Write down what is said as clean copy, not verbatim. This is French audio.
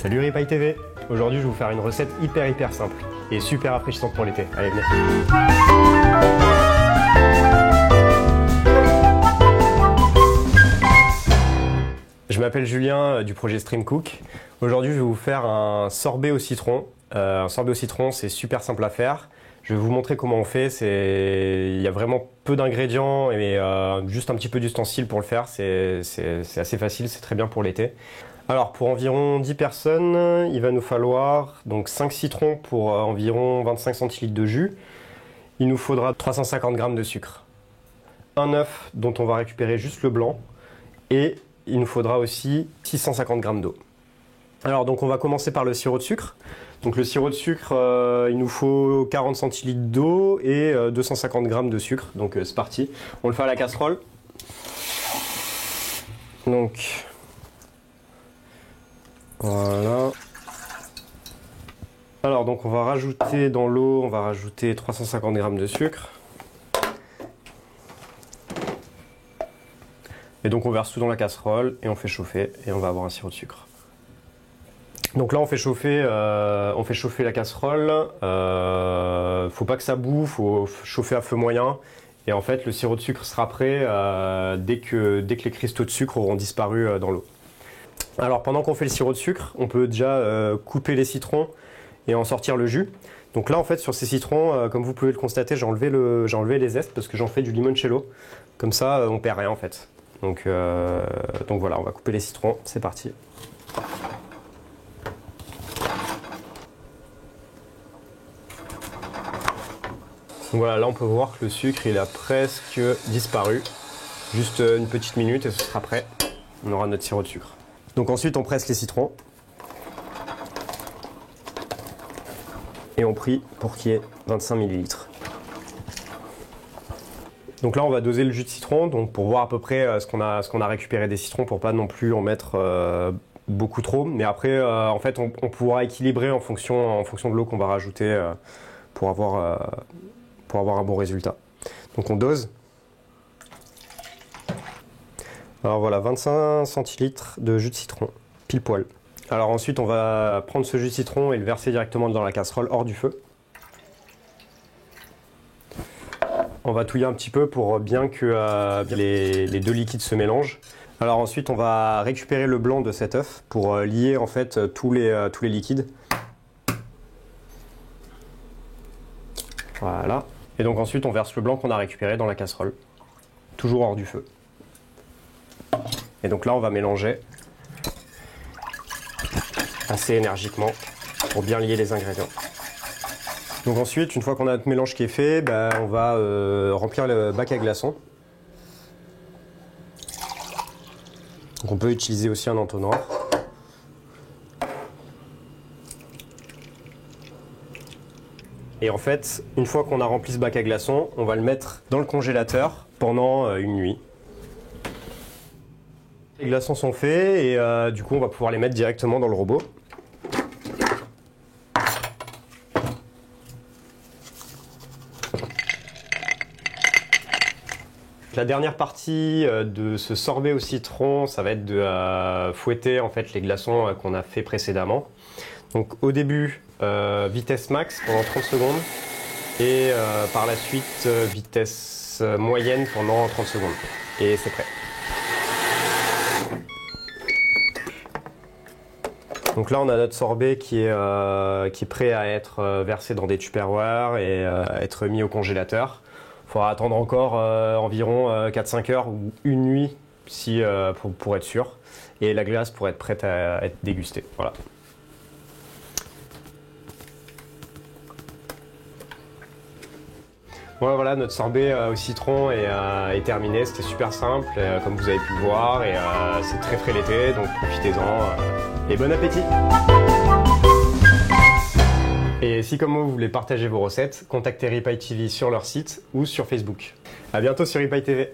Salut Ripaille TV. Aujourd'hui je vais vous faire une recette hyper simple et super rafraîchissante pour l'été. Allez, venez. Je m'appelle Julien du projet Stream Cook. Aujourd'hui je vais vous faire un sorbet au citron. Un sorbet au citron, c'est super simple à faire. Je vais vous montrer comment on fait. Il y a vraiment peu d'ingrédients et juste un petit peu d'ustensiles pour le faire. C'est assez facile, c'est très bien pour l'été. Alors pour environ 10 personnes, il va nous falloir donc 5 citrons pour environ 25 centilitres de jus. Il nous faudra 350 g de sucre. Un œuf dont on va récupérer juste le blanc. Et il nous faudra aussi 650 g d'eau. Alors donc on va commencer par le sirop de sucre. Donc le sirop de sucre, il nous faut 40 centilitres d'eau et 250 g de sucre. Donc c'est parti. On le fait à la casserole. Donc voilà. Alors donc on va rajouter dans l'eau, on va rajouter 350 g de sucre. Et donc on verse tout dans la casserole et on fait chauffer et on va avoir un sirop de sucre. Donc là on fait chauffer la casserole. Faut pas que ça boue, faut chauffer à feu moyen. Et en fait le sirop de sucre sera prêt dès que les cristaux de sucre auront disparu dans l'eau. Alors pendant qu'on fait le sirop de sucre, on peut déjà couper les citrons et en sortir le jus. Donc là en fait sur ces citrons, comme vous pouvez le constater, j'ai enlevé les zestes parce que j'en fais du limoncello. Comme ça on perd rien en fait. Donc voilà, on va couper les citrons, c'est parti. Donc voilà, là on peut voir que le sucre il a presque disparu. Juste une petite minute et ce sera prêt. On aura notre sirop de sucre. Donc ensuite on presse les citrons. Et on prie pour qu'il y ait 25 ml. Donc là on va doser le jus de citron donc pour voir à peu près ce qu'on a récupéré des citrons pour pas non plus en mettre beaucoup trop. Mais après en fait on pourra équilibrer en fonction de l'eau qu'on va rajouter pour avoir un bon résultat. Donc on dose. Alors voilà, 25 centilitres de jus de citron, pile poil. Alors ensuite on va prendre ce jus de citron et le verser directement dans la casserole hors du feu. On va touiller un petit peu pour bien que les deux liquides se mélangent. Alors ensuite on va récupérer le blanc de cet œuf pour lier en fait tous les liquides. Voilà. Et donc ensuite on verse le blanc qu'on a récupéré dans la casserole, toujours hors du feu. Et donc là on va mélanger assez énergiquement pour bien lier les ingrédients. Donc ensuite, une fois qu'on a notre mélange qui est fait, on va remplir le bac à glaçons. Donc on peut utiliser aussi un entonnoir. Et en fait, une fois qu'on a rempli ce bac à glaçons, on va le mettre dans le congélateur pendant une nuit. Les glaçons sont faits et du coup on va pouvoir les mettre directement dans le robot. La dernière partie de ce sorbet au citron, ça va être de fouetter en fait les glaçons qu'on a fait précédemment. Donc au début, vitesse max pendant 30 secondes et par la suite vitesse moyenne pendant 30 secondes. Et c'est prêt. Donc là on a notre sorbet qui est prêt à être versé dans des tupperwares et être mis au congélateur. Il faudra attendre encore environ 4-5 heures ou une nuit pour être sûr. Et la glace pour être prête à être dégustée. Voilà. Voilà, notre sorbet au citron est terminé. C'était super simple, comme vous avez pu le voir. Et c'est très frais l'été, donc profitez-en. Et bon appétit! Et si comme moi vous voulez partager vos recettes, contactez Ripaille TV sur leur site ou sur Facebook. A bientôt sur Ripaille TV.